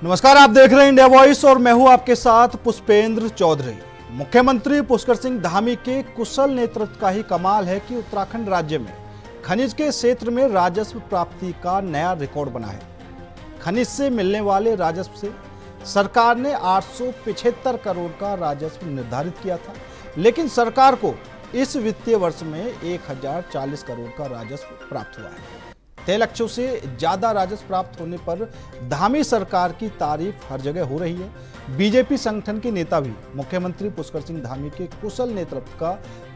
नमस्कार, आप देख रहे हैं इंडिया वॉइस और मैं हूं आपके साथ पुष्पेंद्र चौधरी। मुख्यमंत्री पुष्कर सिंह धामी के कुशल नेतृत्व का ही कमाल है कि उत्तराखंड राज्य में खनिज के क्षेत्र में राजस्व प्राप्ति का नया रिकॉर्ड बना है। खनिज से मिलने वाले राजस्व से सरकार ने 875 करोड़ का राजस्व निर्धारित किया था, लेकिन सरकार को इस वित्तीय वर्ष में 1040 करोड़ का राजस्व प्राप्त हुआ है। तय लक्ष्यों से ज्यादा राजस्व प्राप्त होने पर धामी सरकार की तारीफ हर जगह हो रही है। बीजेपी संगठन के नेता भी मुख्यमंत्री पुष्कर सिंह धामी के कुशल नेतृत्व का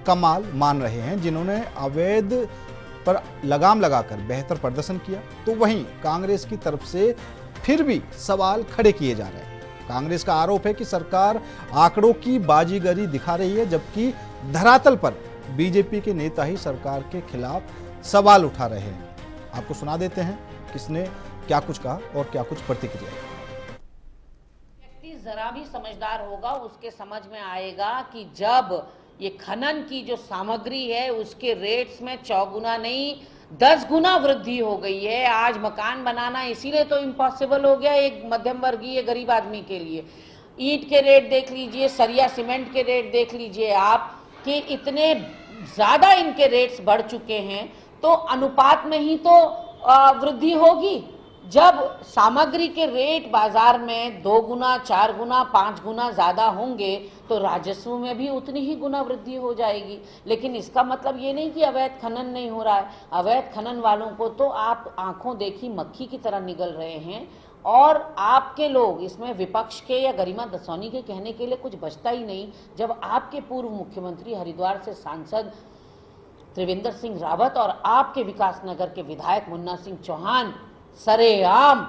कमाल मान रहे हैं, जिन्होंने अवैध पर लगाम लगाकर बेहतर प्रदर्शन किया। तो वहीं कांग्रेस की तरफ से फिर भी सवाल खड़े किए जा रहे हैं। कांग्रेस का आरोप है कि सरकार आंकड़ों की बाजीगरी दिखा रही है, जबकि धरातल पर बीजेपी के नेता ही सरकार के खिलाफ सवाल उठा रहे हैं। आपको सुना देते हैं किसने क्या कुछ कहा और क्या कुछ प्रतिक्रिया। व्यक्ति जरा भी समझदार होगा, उसके समझ में आएगा कि जब ये खनन की जो सामग्री है उसके रेट्स में 4 गुना नहीं 10 गुना वृद्धि हो गई है। आज मकान बनाना इसीलिए तो इम्पॉसिबल हो गया एक मध्यम वर्गीय गरीब आदमी के लिए। ईंट के रेट देख लीजिए, सरिया सीमेंट के रेट देख लीजिए आप, कि इतने ज़्यादा इनके रेट्स बढ़ चुके हैं, तो अनुपात में ही तो वृद्धि होगी। जब सामग्री के रेट बाजार में 2 गुना 4 गुना 5 गुना ज़्यादा होंगे तो राजस्व में भी उतनी ही गुना वृद्धि हो जाएगी। लेकिन इसका मतलब ये नहीं कि अवैध खनन नहीं हो रहा है। अवैध खनन वालों को तो आप आंखों देखी मक्खी की तरह निगल रहे हैं, और आपके लोग इसमें विपक्ष के या गरिमा दसौनी के कहने के लिए कुछ बचता ही नहीं। जब आपके पूर्व मुख्यमंत्री, हरिद्वार से सांसद त्रिवेंद्र सिंह रावत और आपके विकासनगर के विधायक मुन्ना सिंह चौहान सरेआम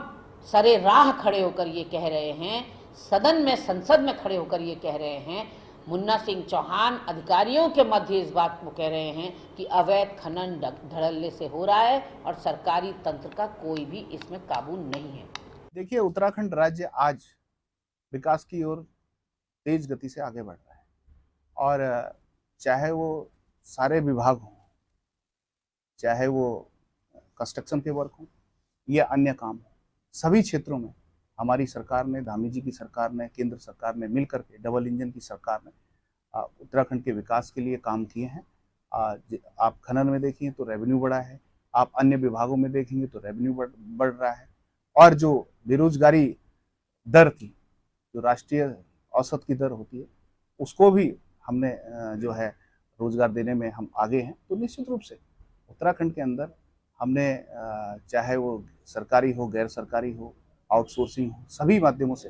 सरे राह खड़े होकर ये कह रहे हैं, सदन में संसद में खड़े होकर ये कह रहे हैं, मुन्ना सिंह चौहान अधिकारियों के मध्य इस बात को कह रहे हैं कि अवैध खनन धड़ल्ले से हो रहा है और सरकारी तंत्र का कोई भी इसमें काबू नहीं है। देखिए, उत्तराखंड राज्य आज विकास की ओर तेज गति से आगे बढ़ रहा है, और चाहे वो सारे विभाग हों, चाहे वो कंस्ट्रक्शन के वर्क हों या अन्य काम हो, सभी क्षेत्रों में हमारी सरकार ने, धामी जी की सरकार ने, केंद्र सरकार ने मिलकर के, डबल इंजन की सरकार ने उत्तराखंड के विकास के लिए काम किए हैं। आप खनन में देखेंगे तो रेवेन्यू बढ़ा है, आप अन्य विभागों में देखेंगे तो रेवेन्यू बढ़ रहा है, और जो बेरोजगारी दर थी, जो राष्ट्रीय औसत की दर होती है, उसको भी हमने जो है रोजगार देने में हम आगे हैं। तो निश्चित रूप से उत्तराखंड के अंदर हमने चाहे वो सरकारी हो, गैर सरकारी हो, आउटसोर्सिंग हो, सभी माध्यमों से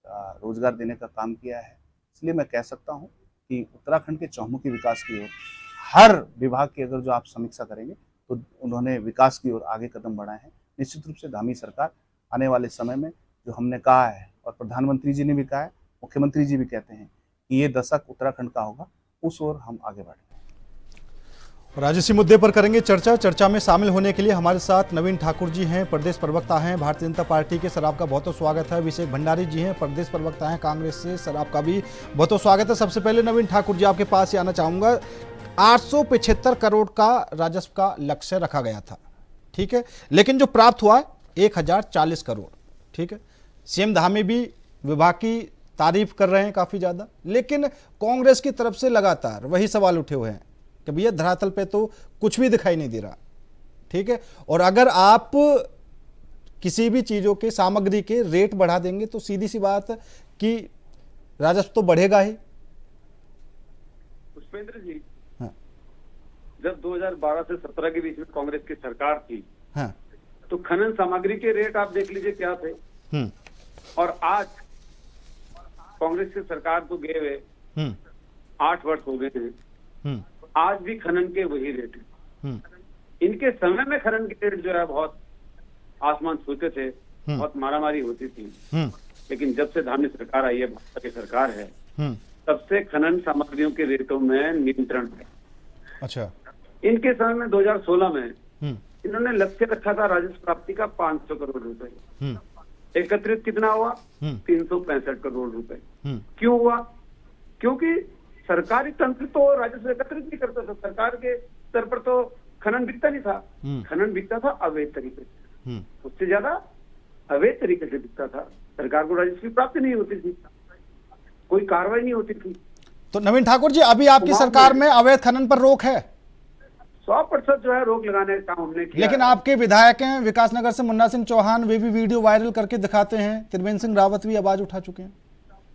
रोजगार देने का काम किया है। इसलिए मैं कह सकता हूं कि उत्तराखंड के चहुमुखी विकास की ओर हर विभाग की अगर जो आप समीक्षा करेंगे तो उन्होंने विकास की ओर आगे कदम बढ़ाए हैं। निश्चित रूप से धामी सरकार आने वाले समय में, जो हमने कहा है और प्रधानमंत्री जी ने भी कहा है, मुख्यमंत्री जी भी कहते हैं कि ये दशक उत्तराखंड का होगा, उस ओर हम आगे बढ़ेंगे। और आज इसी मुद्दे पर करेंगे चर्चा में शामिल होने के लिए हमारे साथ नवीन ठाकुर जी हैं, प्रदेश प्रवक्ता हैं भारतीय जनता पार्टी के। सर, आपका बहुत बहुत स्वागत है। अभिषेक भंडारी जी हैं, प्रदेश प्रवक्ता हैं कांग्रेस से। सर, आपका भी बहुत बहुत स्वागत है। सबसे पहले नवीन ठाकुर जी, आपके पास ही आना चाहूंगा। 875 करोड़ का राजस्व का लक्ष्य रखा गया था, ठीक है, लेकिन जो प्राप्त हुआ 1040 करोड़, ठीक है। सीएम धामी भी विभाग की तारीफ कर रहे हैं काफी ज्यादा, लेकिन कांग्रेस की तरफ से लगातार वही सवाल उठे हुए हैं कि भैया धरातल पे तो कुछ भी दिखाई नहीं दे रहा, ठीक है। और अगर आप किसी भी चीजों के, सामग्री के रेट बढ़ा देंगे तो सीधी सी बात कि राजस्व तो बढ़ेगा ही। पुष्पेंद्र जी, हाँ। जब 2012 से 17 के बीच में कांग्रेस की सरकार थी, हाँ। तो खनन सामग्री के रेट आप देख लीजिए क्या थे, और आज कांग्रेस की सरकार को गए हुए 8 वर्ष हो गए हैं, आज भी खनन के वही रेट हैं। इनके समय में खनन के रेट जो है बहुत आसमान छूते थे, बहुत मारामारी होती थी, लेकिन जब से धामी सरकार आई है, भाजपा की सरकार है, तब से खनन सामग्रियों के रेटों में नियंत्रण है। अच्छा। इनके समय में 2016 में इन्होंने लक्ष्य रखा था राजस्व प्राप्ति का 500 करोड़ रुपए। एकत्रित कितना हुआ? 365 करोड़ रुपए। क्यों हुआ? क्योंकि सरकारी तंत्र तो राजस्व एकत्रित नहीं करता था। सरकार के स्तर पर तो खनन बिकता नहीं था, खनन बिकता था अवैध तरीके से। उससे ज्यादा अवैध तरीके से बिकता था, सरकार को राजस्व की प्राप्ति नहीं होती थी, कोई कार्रवाई नहीं होती थी। तो नवीन ठाकुर जी, अभी आपकी सरकार में अवैध खनन पर रोक है? 100% जो है रोक लगाने का काम हमने किया। लेकिन आपके विधायक हैं विकासनगर से मुन्ना सिंह चौहान, वे भी वीडियो वायरल करके दिखाते हैं, त्रिवेंद्र सिंह रावत भी आवाज उठा चुके हैं।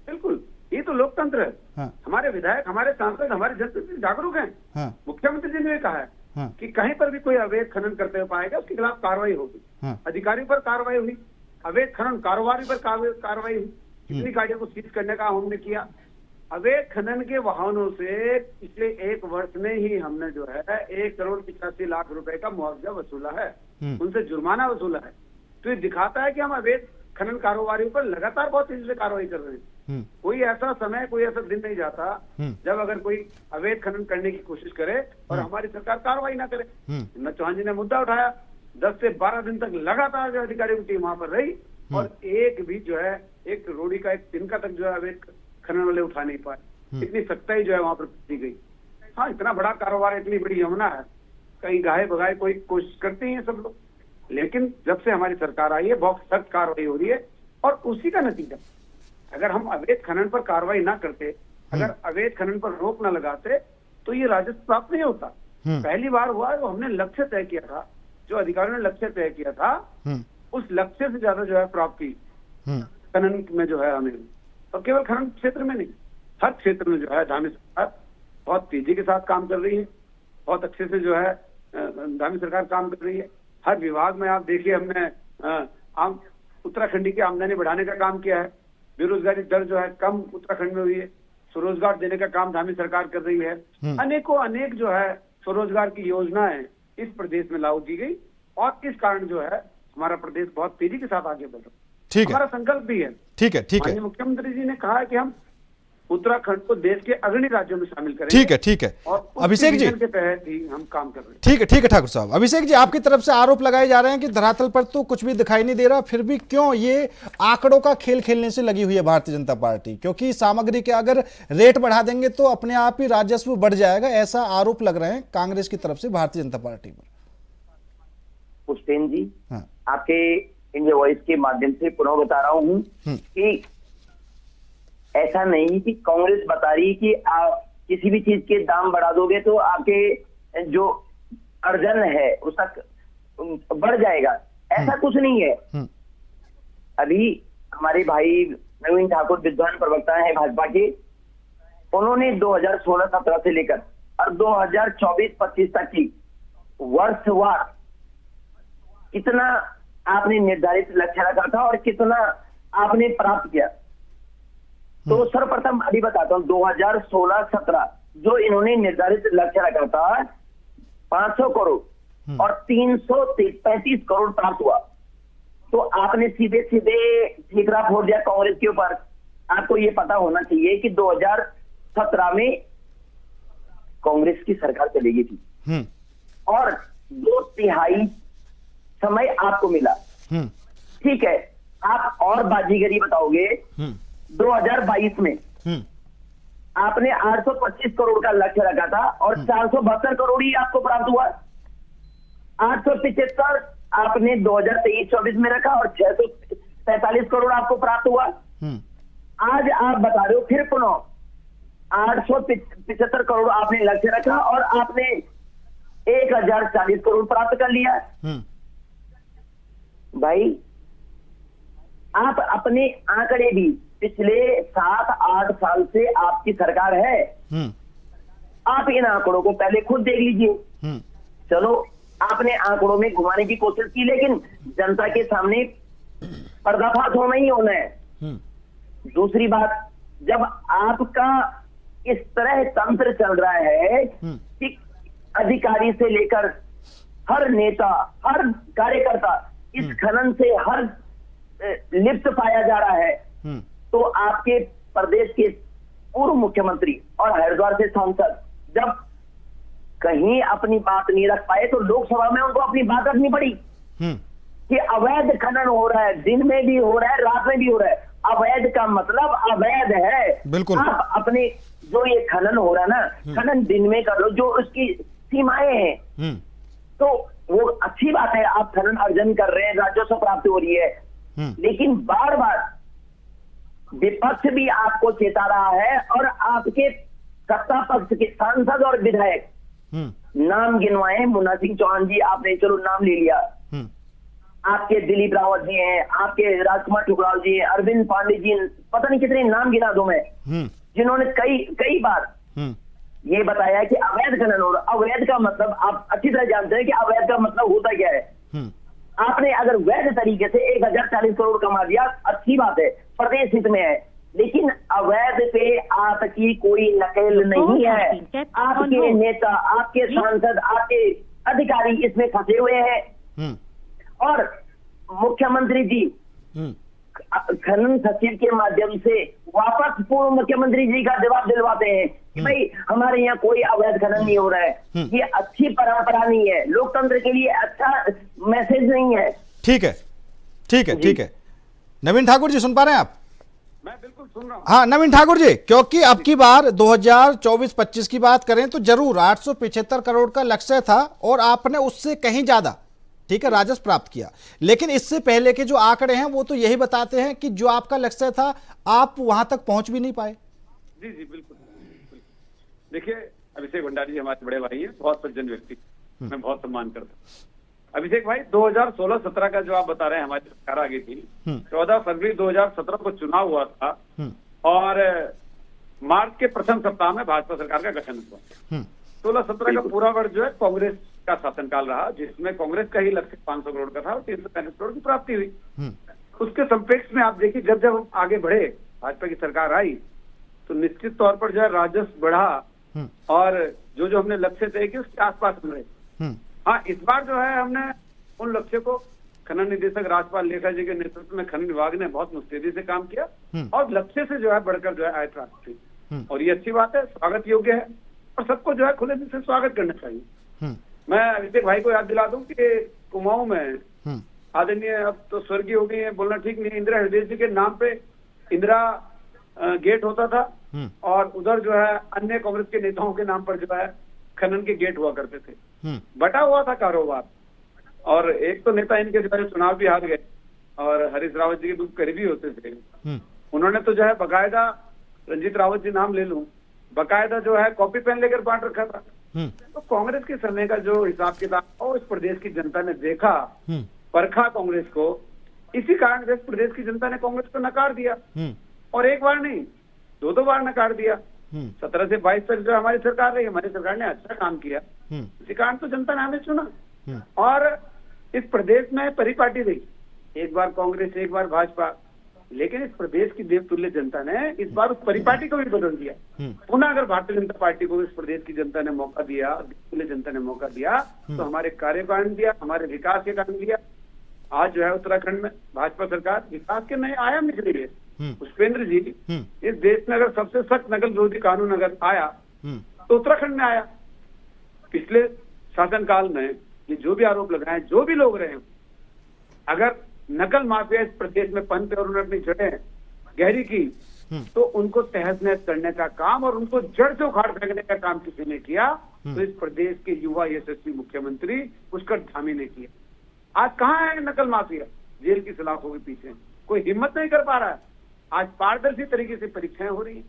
बिल्कुल, ये तो लोकतंत्र है। हाँ। हमारे विधायक, हमारे सांसद, हमारे जनप्रतिनिधि जागरूक हैं। हाँ। मुख्यमंत्री जी ने कहा है हाँ। कि कहीं पर भी कोई अवैध खनन करते हुए पाएगा उसके खिलाफ कार्रवाई होगी। हाँ। अधिकारियों पर कार्रवाई हुई, अवैध खनन कारोबारी पर कार्रवाई हुई, कितनी गाड़ियों को सीज करने का हमने किया। अवैध खनन के वाहनों से पिछले 1 वर्ष में ही हमने जो है 1,85,00,000 रुपए का मुआवजा वसूला है, उनसे जुर्माना वसूला है। तो ये दिखाता है कि हम अवैध खनन कारोबारियों पर लगातार बहुत तेजी से कार्रवाई कर रहे हैं। कोई ऐसा समय, कोई ऐसा दिन नहीं जाता जब अगर कोई अवैध खनन करने की कोशिश करे और हमारी सरकार कार्रवाई ना करे। हिम्मत चौहान जी ने मुद्दा उठाया, 10 से 12 दिन तक लगातार जो अधिकारियों की टीम वहां पर रही और एक भी जो है एक रोड़ी का एक तिनका तक जो है अवैध खनन वाले उठा नहीं पाए। इतनी सख्ताई जो है वहां पर की गई। हाँ, इतना बड़ा कारोबार, इतनी बड़ी यमुना है, कहीं गाहे बगाए कोई कोशिश करते ही हैं सब लोग, लेकिन जब से हमारी सरकार आई है बहुत सख्त कार्रवाई हो रही है। और उसी का नतीजा, अगर हम अवैध खनन पर कार्रवाई ना करते, अगर अवैध खनन पर रोक ना लगाते, तो ये राजस्व प्राप्त नहीं होता। पहली बार हुआ है, वो हमने लक्ष्य तय किया था, जो अधिकारियों ने लक्ष्य तय किया था, उस लक्ष्य से ज्यादा जो है प्राप्ति खनन में जो है हमें, और केवल खनन क्षेत्र में नहीं, हर क्षेत्र में जो है धामी सरकार बहुत तेजी के साथ काम कर रही है, बहुत अच्छे से जो है धामी सरकार काम कर रही है। हर विभाग में आप देखिए, हमने उत्तराखंडी की आमदनी बढ़ाने का काम किया है, बेरोजगारी दर जो है कम उत्तराखंड में हुई है, स्वरोजगार देने का काम धामी सरकार कर रही है। अनेक जो है स्वरोजगार की योजनाएं इस प्रदेश में लागू की गई और इस कारण जो है हमारा प्रदेश बहुत तेजी के साथ आगे बढ़ रहा है। ठीक है, हमारा संकल्प भी है। ठीक है, ठीक है। माननीय मुख्यमंत्री जी ने कहा है कि हम उत्तराखंड को देश के अग्रणी राज्यों में शामिल करेंगे। ठीक है, ठीक है। और अभिषेक जी के तहत ही हम काम कर रहे हैं। ठीक है, ठीक है ठाकुर साहब। अभिषेक जी, आपकी तरफ से आरोप लगाए जा रहे हैं कि धरातल पर तो कुछ भी दिखाई नहीं दे रहा, फिर भी क्यों ये आंकड़ों का खेल खेलने से लगी हुई है भारतीय जनता पार्टी? क्योंकि सामग्री के अगर रेट बढ़ा देंगे तो अपने आप ही राजस्व बढ़ जाएगा, ऐसा आरोप लग रहे हैं कांग्रेस की तरफ से भारतीय जनता पार्टी पर। पुष्पेंद्र जी, हाँ। आपके इंडिया वॉइस के माध्यम से पुनः बता रहा हूं कि ऐसा नहीं कि कांग्रेस बता रही कि आप किसी भी चीज के दाम बढ़ा दोगे तो आपके जो अर्जन है उसका बढ़ जाएगा, ऐसा कुछ नहीं है। अभी हमारे भाई नवीन ठाकुर विद्वान प्रवक्ता हैं भाजपा के, उन्होंने 2016-17 से लेकर और 2024-25 तक की वर्षवार कितना आपने निर्धारित लक्ष्य रखा था और कितना आपने प्राप्त किया। तो सर्वप्रथम अभी बताता हूं, 2016-17 जो इन्होंने निर्धारित लक्ष्य रखा था 500 करोड़ और 335 करोड़ प्राप्त हुआ। तो आपने सीधे सीधे ठिकरा फोड़ दिया कांग्रेस के ऊपर। आपको ये पता होना चाहिए कि 2017 में कांग्रेस की सरकार चलेगी थी और 2/3 समय आपको मिला। ठीक है, आप और बाजीगरी बताओगे। 2022 में आपने 825 करोड़ का लक्ष्य रखा था और 472 करोड़ ही आपको प्राप्त हुआ। 875 आपने 2023-24 में रखा और 645 करोड़ आपको प्राप्त हुआ। आज आप बता रहे हो फिर पुनः 875 करोड़ आपने लक्ष्य रखा और आपने 1040 करोड़ प्राप्त कर लिया। भाई, आप अपने आंकड़े भी पिछले 7-8 साल से आपकी सरकार है, आप इन आंकड़ों को पहले खुद देख लीजिए। चलो, आपने आंकड़ों में घुमाने की कोशिश की, लेकिन जनता के सामने पर्दाफाश होना ही होना है। दूसरी बात, जब आपका इस तरह तंत्र चल रहा है कि अधिकारी से लेकर हर नेता, हर कार्यकर्ता इस खनन से हर लिप्त पाया जा रहा है, तो आपके प्रदेश के पूर्व मुख्यमंत्री और हरिद्वार से सांसद जब कहीं अपनी बात नहीं रख पाए तो लोकसभा में उनको अपनी बात रखनी पड़ी कि अवैध खनन हो रहा है, दिन में भी हो रहा है, रात में भी हो रहा है। अवैध का मतलब अवैध है। बिल्कुल। आप अपने जो ये खनन हो रहा है ना, खनन दिन में कर लो, जो उसकी सीमाएं हैं, तो वो अच्छी बात है। आप खनन अर्जन कर रहे हैं, राजस्व प्राप्ति हो रही है, लेकिन बार बार विपक्ष भी आपको चेता रहा है और आपके सत्ता पक्ष के सांसद और विधायक नाम गिनवाए। मुन्ना सिंह चौहान जी आपने चलो नाम ले लिया, आपके दिलीप रावत जी हैं, आपके राजकुमार ठुकराल जी हैं, अरविंद पांडे जी, पता नहीं कितने नाम गिना दूं मैं, जिन्होंने कई बार ये बताया कि अवैध खनन और अवैध का मतलब आप अच्छी तरह जानते हैं कि अवैध का मतलब होता क्या है। आपने अगर वैध तरीके से 1040 करोड़ कमा दिया, अच्छी बात है, प्रदेश हित में है, लेकिन अवैध पे आपकी कोई नकेल नहीं है। आपके नेता, आपके सांसद, आपके अधिकारी इसमें फंसे हुए हैं और मुख्यमंत्री जी खनन सचिव के माध्यम से वापस पूर्व मुख्यमंत्री जी का जवाब दिलवाते हैं कि भाई हमारे यहाँ कोई अवैध खनन नहीं हो रहा है। ये अच्छी परंपरा नहीं है, लोकतंत्र के लिए अच्छा मैसेज नहीं है। ठीक है, ठीक है, ठीक है। नवीन ठाकुर जी सुन पा रहे हैं आप? मैं बिल्कुल सुन रहा हूँ। हाँ नवीन ठाकुर जी, क्योंकि अब की बार 2024-25 की बात करें तो जरूर 875 करोड़ का लक्ष्य था और आपने उससे कहीं ज्यादा, ठीक है, राजस्व प्राप्त किया, लेकिन इससे पहले के जो आंकड़े हैं वो तो यही बताते हैं कि जो आपका लक्ष्य था आप वहां तक पहुंच भी नहीं पाए। जी जी बिल्कुल। देखिए अभिषेक भंडारी जी हमारे बड़े भाई हैं, बहुत सज्जन व्यक्ति, मैं बहुत सम्मान करता हूँ। अभिषेक भाई 2016-17 का जो आप बता रहे हैं हमारी सरकार आ गई थी, 14 फरवरी 2017 को चुनाव हुआ था और मार्च के प्रथम सप्ताह में भाजपा सरकार का गठन हुआ। 16-17 का पूरा वर्ष जो है कांग्रेस का शासनकाल रहा, जिसमें कांग्रेस का ही लक्ष्य 500 करोड़ का था और 335 करोड़ की प्राप्ति हुई। उसके संपेक्ष में आप देखिए जब जब हम आगे बढ़े, भाजपा की सरकार आई तो निश्चित तौर पर जो है राजस्व बढ़ा और जो जो हमने लक्ष्य तय किए उसके आसपास हम रहे। हाँ, इस बार जो है हमने उन लक्ष्य को खनन निदेशक राजपाल लेखा जी के नेतृत्व में खनन विभाग ने बहुत मुस्तैदी से काम किया और लक्ष्य से जो है बढ़कर जो है आय प्राप्त हुई और ये अच्छी बात है, स्वागत योग्य है और सबको जो है खुले दिल से स्वागत करना चाहिए। मैं अभिषेक भाई को याद दिला दूं कि कुमाऊं में आदरणीय, अब तो स्वर्गीय हो गई है, बोलना ठीक नहीं, इंदिरा हृदय जी के नाम पे इंदिरा गेट होता था और उधर जो है अन्य कांग्रेस के नेताओं के नाम पर जो है खनन के गेट हुआ करते थे। बटा हुआ था कारोबार और एक तो नेता इनके जो है चुनाव भी हार गए और हरीश रावत जी के बिल्कुल करीबी होते थे, उन्होंने तो जो है बकायदा, रंजीत रावत जी नाम ले लूं, बकायदा जो है कॉपी पेन लेकर बांट रखा था। तो कांग्रेस के समय का जो हिसाब किताब और इस प्रदेश की जनता ने देखा, परखा कांग्रेस को, इसी कारण से प्रदेश की जनता ने कांग्रेस को नकार दिया और एक बार नहीं 2 बार नकार दिया। 17 से 22 तक जो हमारी सरकार रही, हमारी सरकार ने अच्छा काम किया, इसी कारण तो जनता ने हमें चुना और इस प्रदेश में परिपाटी रही, एक बार कांग्रेस एक बार भाजपा, लेकिन इस प्रदेश की देवतुल्य जनता ने इस बार उस परिपाटी को भी बदल दिया। पुनः अगर भारतीय जनता पार्टी को इस प्रदेश की जनता ने मौका दिया, देवतुल्य जनता ने मौका दिया तो हमारे कार्य कारण दिया, हमारे विकास के कारण दिया। आज जो है उत्तराखंड में भाजपा सरकार विकास के नए आयाम निकल रही है। पुष्पेंद्र जी, इस देश में अगर सबसे सख्त नकल विरोधी कानून अगर आया तो उत्तराखंड में आया। पिछले शासनकाल में ये जो भी आरोप लगाए, जो भी लोग रहे, अगर नकल माफिया इस प्रदेश में पनपे और उन्होंने अपनी जड़ें गहरी की तो उनको तहस नहस करने का काम और उनको जड़ से उखाड़ फेंकने का काम किसी ने किया तो इस प्रदेश के युवा यशस्वी मुख्यमंत्री पुष्कर धामी ने किया। आज कहाँ है नकल माफिया? जेल की सलाखों के पीछे, कोई हिम्मत नहीं कर पा रहा है। आज पारदर्शी तरीके से परीक्षाएं हो रही है।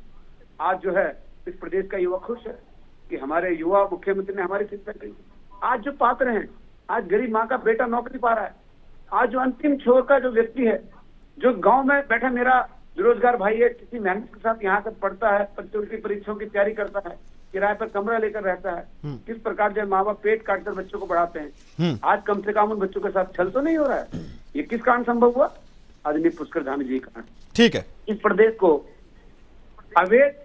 आज जो है इस प्रदेश का युवा खुश है कि हमारे युवा मुख्यमंत्री ने हमारी चिंता की। आज जो पात्र हैं, आज गरीब माँ का बेटा नौकरी पा रहा है, आज जो अंतिम छोर का जो व्यक्ति है, जो गांव में बैठा मेरा बेरोजगार भाई है, किसी मेहनत के साथ यहाँ तक पढ़ता है, बच्चों की परीक्षाओं की तैयारी करता है, किराए पर कमरा लेकर रहता है, किस प्रकार जो माँ बाप पेट काटकर बच्चों को पढ़ाते हैं, आज कम से कम उन बच्चों के साथ छल तो नहीं हो रहा है। ये किस कारण संभव हुआ? आदरणीय पुष्कर धामी जी के कारण। ठीक है, इस प्रदेश को अवैध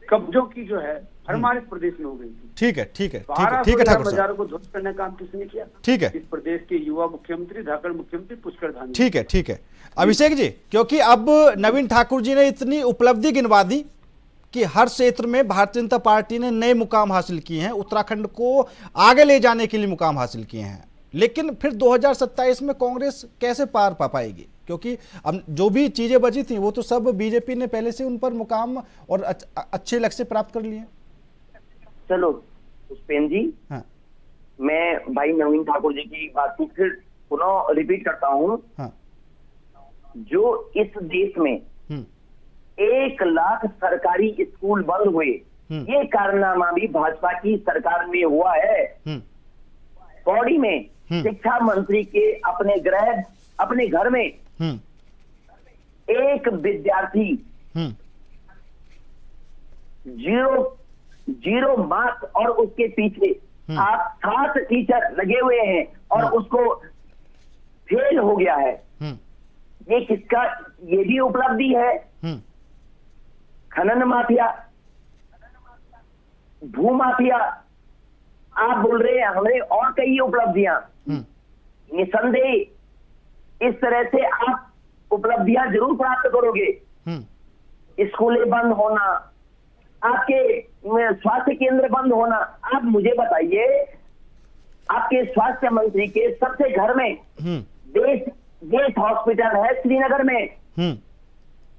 कब्जों की जो है भरमार इस प्रदेश में हो गई थी। ठीक है, ठीक है, ठीक है, 1200 ठीक है ठाकुर साहब, बाजारों को ध्वस्त करने का काम किसने किया? ठीक है, इस प्रदेश के युवा मुख्यमंत्री, धाकड़ मुख्यमंत्री पुष्कर धामी। ठीक है, ठीक है। अभिषेक जी, क्योंकि अब नवीन ठाकुर जी ने इतनी उपलब्धि गिनवा दी कि हर क्षेत्र में भारतीय जनता पार्टी ने नए मुकाम हासिल किए हैं, उत्तराखंड को आगे ले जाने के लिए मुकाम हासिल किए हैं, लेकिन फिर 2027 में कांग्रेस कैसे पार पा पाएगी? क्योंकि अब जो भी चीजें बची थी वो तो सब बीजेपी ने पहले से उन पर मुकाम और अच्छे लक्ष्य प्राप्त कर लिए। चलो पुष्पेंद्र जी, हाँ। मैं भाई नवीन ठाकुर जी की बात को फिर पुनः रिपीट करता हूँ। हाँ। जो इस देश में 1 लाख सरकारी स्कूल बंद हुए, ये कारनामा भी भाजपा की सरकार में हुआ है। पौड़ी में शिक्षा मंत्री के अपने घर में एक विद्यार्थी जीरो मार्क्स और उसके पीछे आप 7 टीचर लगे हुए हैं और उसको फेल हो गया है। ये किसका, ये भी उपलब्धि है। खनन माफिया, भू माफिया, आप बोल रहे हैं हमें और कई उपलब्धियां, निसंदेह इस तरह से आप उपलब्धियां जरूर प्राप्त करोगे। स्कूलें बंद होना, आपके स्वास्थ्य केंद्र बंद होना, आप मुझे बताइए आपके स्वास्थ्य मंत्री के सबसे घर में बेस हॉस्पिटल है श्रीनगर में,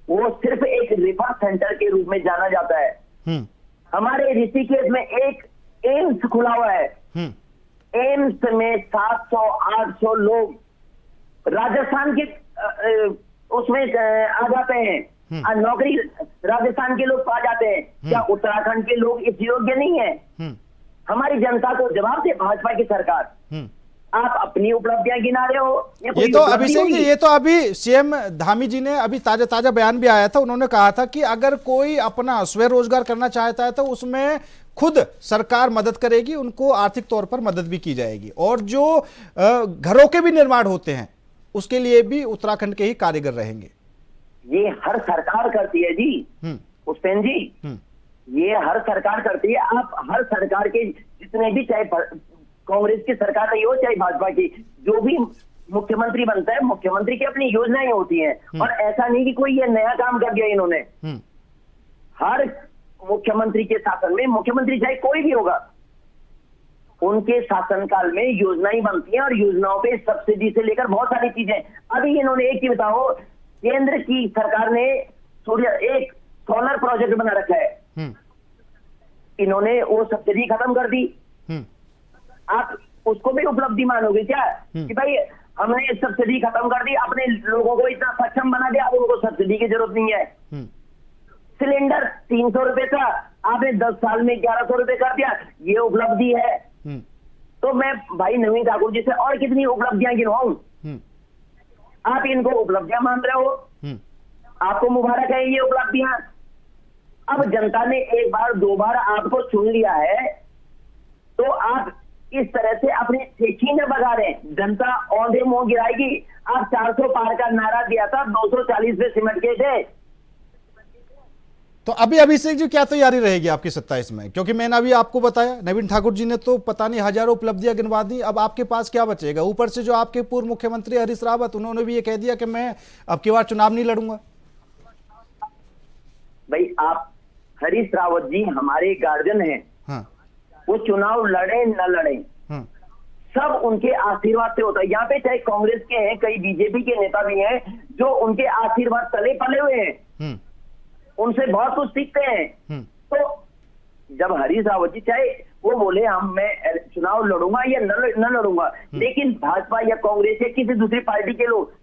वो सिर्फ एक रेफर सेंटर के रूप में जाना जाता है। हमारे ऋषिकेश में एक एम्स खुला हुआ है, एम्स में 700-800 लोग राजस्थान के उसमें आ जाते हैं, नौकरी राजस्थान के लोग पा जाते हैं। क्या उत्तराखंड के लोग इस योग्य नहीं है? हमारी जनता को जवाब दे भाजपा की सरकार। आप अपनी उपलब्धियां गिना रहे हो। ये तो अभिषेक जी, ये तो अभी सीएम धामी जी ने अभी ताजा बयान भी आया था, उन्होंने कहा था कि अगर कोई अपना स्वरोजगार करना चाहता है तो उसमें खुद सरकार मदद करेगी, उनको आर्थिक तौर पर मदद भी की जाएगी, और जो घरों के भी निर्माण होते हैं उसके लिए भी उत्तराखंड के ही कारीगर रहेंगे। ये हर सरकार करती है जी पुष्पेंद्र जी, ये हर सरकार करती है। आप हर सरकार के जितने भी, चाहे कांग्रेस की सरकार रही हो चाहे भाजपा की, जो भी मुख्यमंत्री बनता है, मुख्यमंत्री की अपनी योजनाएं होती हैं। और ऐसा नहीं कि कोई ये नया काम कर दिया इन्होंने। हर मुख्यमंत्री के शासन में, मुख्यमंत्री चाहे कोई भी होगा, उनके शासनकाल में योजनाएं बनती हैं और योजनाओं पे सब्सिडी से लेकर बहुत सारी चीजें। अभी इन्होंने एक ही बताओ, केंद्र की सरकार ने एक सोलर प्रोजेक्ट बना रखा है, इन्होंने वो सब्सिडी खत्म कर दी। आप उसको भी उपलब्धि मानोगे क्या कि भाई हमने सब्सिडी खत्म कर दी, अपने लोगों को इतना सक्षम बना दिया, अब उनको सब्सिडी की जरूरत नहीं है। सिलेंडर 300 रुपए था, आपने 10 साल में 1100 रुपए कर दिया, ये उपलब्धि है। तो मैं भाई नवीन ठाकुर जी से और कितनी उपलब्धियां गिनवाऊं? आप इनको उपलब्धियां मान रहे हो, आपको मुबारक है ये उपलब्धियां। अब जनता ने एक बार 2 बार आपको चुन लिया है, तो आप इस तरह से अपनी ठेकी में बगा रहे हैं। जनता औंधे मुंह गिराएगी। आप 400 पार का नारा दिया था, 240 पे सिमट गए थे। तो अभी अभिषेक जी क्या तैयारी रहेगी आपकी 27 में? क्योंकि मैंने अभी आपको बताया, नवीन ठाकुर जी ने तो पता नहीं हजारों उपलब्धियां गिनवा दी, अब आपके पास क्या बचेगा? ऊपर से जो आपके पूर्व मुख्यमंत्री हरीश रावत, उन्होंने भी ये कह दिया कि मैं अब की बार चुनाव नहीं लड़ूंगा। भाई आप हरीश रावत जी हमारे गार्जियन हैं। हाँ। वो चुनाव लड़े न लड़े, सब उनके आशीर्वाद से होता है। यहाँ पे चाहे कांग्रेस के हैं, कई बीजेपी के नेता भी हैं जो उनके आशीर्वाद तले पले हुए हैं, उनसे बहुत कुछ सीखते हैं। तो जब हरीश रावत जी चाहे वो बोले मैं चुनाव लड़ूंगा या न लड़ूंगा, लेकिन भाजपा या कांग्रेस या किसी दूसरी पार्टी के लोग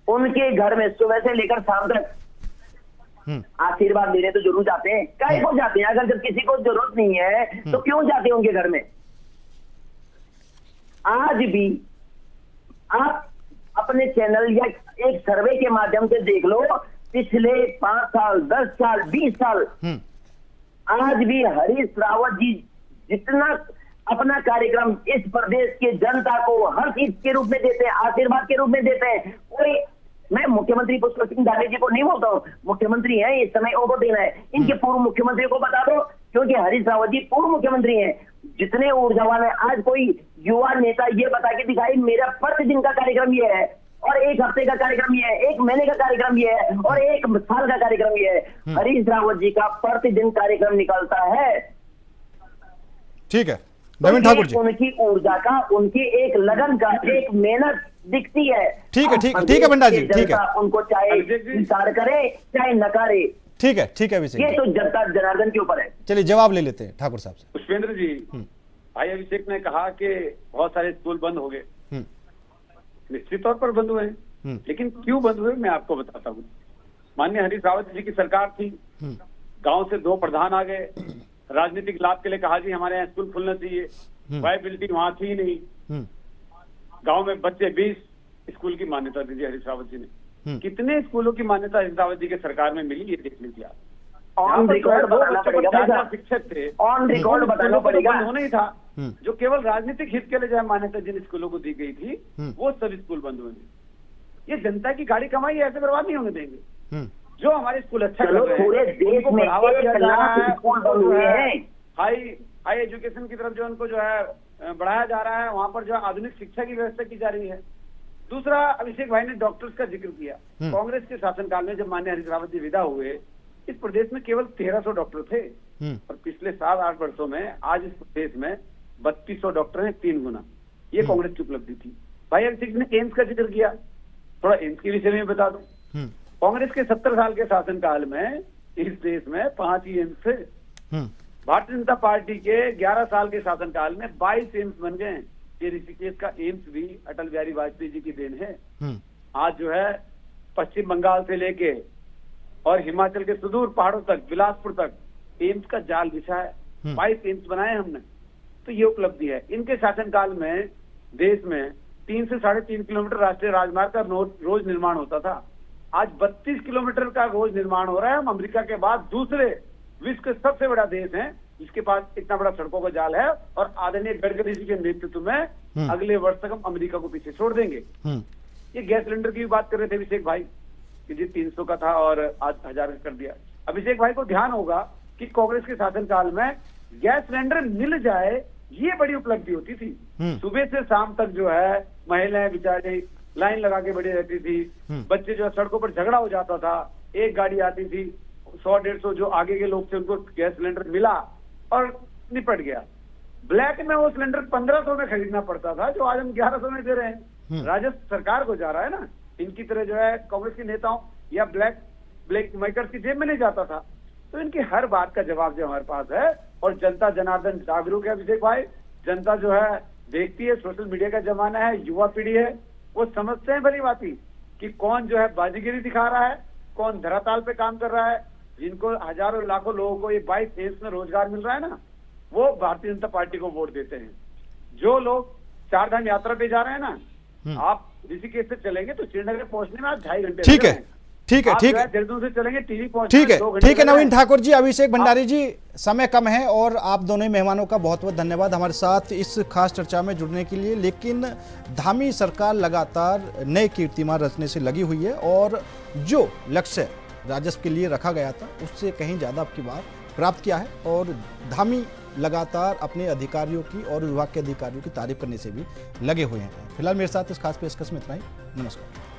उनके घर में सुबह से लेकर शाम तक आशीर्वाद देने तो जरूर जाते हैं। काहे को जाते हैं? अगर जब किसी को जरूरत नहीं है तो क्यों जाते हैं उनके घर में? आज भी आप अपने चैनल या एक सर्वे के माध्यम से देख लो, पिछले 5 साल, 10 साल, 20 साल, आज भी हरीश रावत जी जितना अपना कार्यक्रम इस प्रदेश के जनता को हर चीज के रूप में देते हैं, आशीर्वाद के रूप में देते हैं। कोई, मैं मुख्यमंत्री पुष्कर सिंह धामी जी को नहीं बोलता हूँ, मुख्यमंत्री हैं, इस समय ओवर देना है। इनके पूर्व मुख्यमंत्री को बता दो, क्योंकि हरीश रावत जी पूर्व मुख्यमंत्री हैं, जितने ऊर्जावान है। आज कोई युवा नेता ये बता के दिखाई मेरा प्रतिदिन का कार्यक्रम ये है, और 1 हफ्ते का कार्यक्रम ये है, 1 महीने का कार्यक्रम ये है, और 1 साल का कार्यक्रम ये है। हरीश रावत जी का प्रतिदिन कार्यक्रम निकलता है। ठीक है नवीन ठाकुर जी, उनकी ऊर्जा का, उनकी एक लगन का, एक मेहनत दिखती है। ठीक है भंडार जी, ठीक है। उनको चाहे स्वीकार करे चाहे नकारे, ठीक है अभिषेक, ये तो जनता जनार्दन के ऊपर है। चलिए जवाब ले लेते हैं ठाकुर साहब से। पुष्पेंद्र जी, भाई अभिषेक ने कहा कि बहुत सारे स्कूल बंद हो गए, निश्चित तौर पर बंद हुए हैं। लेकिन क्यों बंद हुए मैं आपको बताता हूँ। माननीय हरीश रावत जी की सरकार थी, गांव से 2 प्रधान आ गए, राजनीतिक लाभ के लिए कहा जी हमारे यहाँ स्कूल खुलना चाहिए, वायबिलिटी वहां थी नहीं, गांव में बच्चे 20 स्कूल की मान्यता दी थी हरीश रावत जी ने। कितने स्कूलों की मान्यता हरीश रावत जी के सरकार में मिली, ये देख लीजिए आप। ऑन रिकॉर्ड बताना पड़ेगा, शिक्षक थे, ऑन रिकॉर्ड बताना पड़ेगा। होना ही था, जो केवल राजनीतिक हित के लिए जो मान्यता जिन स्कूलों को दी गई थी वो सभी स्कूल बंद हुए। ये जनता की गाड़ी कमाई ऐसे बर्बाद नहीं होने देंगे। जो हमारे स्कूल अच्छा कर रहे हैं पूरे देश में बढ़ावा दिया जा रहा है, स्कूल बंद हुए हैं, हाई एजुकेशन की तरफ जो उनको जो है बढ़ाया जा रहा है, वहां पर जो आधुनिक शिक्षा की व्यवस्था की जा रही है। दूसरा, अभिषेक भाई ने डॉक्टर्स का जिक्र किया। कांग्रेस के शासनकाल में जब माननीय हरीश रावत जी विदा हुए, इस प्रदेश में केवल 1300 डॉक्टर थे और पिछले 7-8 वर्षों में आज इस प्रदेश में 3200 डॉक्टर हैं, 3 गुना। ये कांग्रेस की उपलब्धि थी। भाई अभिषेक ने एम्स का जिक्र किया, थोड़ा एम्स के विषय में बता दूं। कांग्रेस के 70 साल के शासनकाल में इस देश में 5 ही एम्स थे। भारतीय जनता पार्टी के 11 साल के शासनकाल में 22 एम्स बन गए। ये ऋषिकेश का एम्स भी अटल बिहारी वाजपेयी जी की देन है। आज जो है पश्चिम बंगाल से लेके और हिमाचल के सुदूर पहाड़ों तक, बिलासपुर तक एम्स का जाल बिछा है। 22 एम्स बनाए हमने, तो ये उपलब्धि है। इनके शासनकाल में देश में 3 से 3.5 किलोमीटर राष्ट्रीय राजमार्ग का रोज निर्माण होता था। आज 32 किलोमीटर का रोज निर्माण हो रहा है। हम अमेरिका के बाद दूसरे विश्व के सबसे बड़ा देश हैं जिसके पास इतना बड़ा सड़कों का जाल है, और आदरणीय गडकरी जी के नेतृत्व में अगले वर्ष तक हम अमेरिका को पीछे छोड़ देंगे। ये गैस सिलेंडर की भी बात कर रहे थे अभिषेक भाई कि जी 300 का था और आज 1000 कर दिया। अभिषेक भाई को ध्यान होगा कि कांग्रेस के शासनकाल में गैस सिलेंडर मिल जाए ये बड़ी उपलब्धि होती थी। सुबह से शाम तक जो है महिलाएं बेचारी लाइन लगा के बैठी रहती थी। बच्चे जो है सड़कों पर झगड़ा हो जाता था, एक गाड़ी आती थी, 100-150 जो आगे के लोग थे उनको गैस सिलेंडर मिला और निपट गया। ब्लैक में वो सिलेंडर 1500 में खरीदना पड़ता था, जो आज हम 1100 में दे रहे हैं। राजस्व सरकार को जा रहा है ना, इनकी तरह जो है कांग्रेस के नेताओं या ब्लैक मेकर्स की जेब में नहीं जाता था। तो इनकी हर बात का जवाब जो हमारे पास है, और जनता जनार्दन जागरूक है अभिषेक भाई। जनता जो है देखती है, सोशल मीडिया का जमाना है, युवा पीढ़ी है, वो समझते हैं भली बाती कि कौन जो है बाजीगिरी दिखा रहा है, कौन धराताल पे काम कर रहा है। जिनको हजारों लाखों लोगों को ये 22 एम्स में रोजगार मिल रहा है ना, वो भारतीय जनता पार्टी को वोट देते हैं। जो लोग 4 धाम यात्रा पे जा रहे हैं ना, आप ऋषिकेश से चलेंगे तो श्रीनगर पहुंचने में आप 2.5 घंटे ठीक है, ठीक है, ठीक है, देहरादून से चलेंगे टीवी पहुंचने ठीक है, 2 घंटे। ठीक है नवीन ठाकुर जी, अभिषेक भंडारी जी, समय कम है और आप दोनों ही मेहमानों का बहुत बहुत धन्यवाद हमारे साथ इस खास चर्चा में जुड़ने के लिए। लेकिन धामी सरकार लगातार नए कीर्तिमान रचने से लगी हुई है और जो लक्ष्य राजस्व के लिए रखा गया था उससे कहीं ज़्यादा अब की बार प्राप्त किया है, और धामी लगातार अपने अधिकारियों की और विभाग के अधिकारियों की तारीफ करने से भी लगे हुए हैं। फिलहाल मेरे साथ इस खास पेशकश में इतना ही। नमस्कार।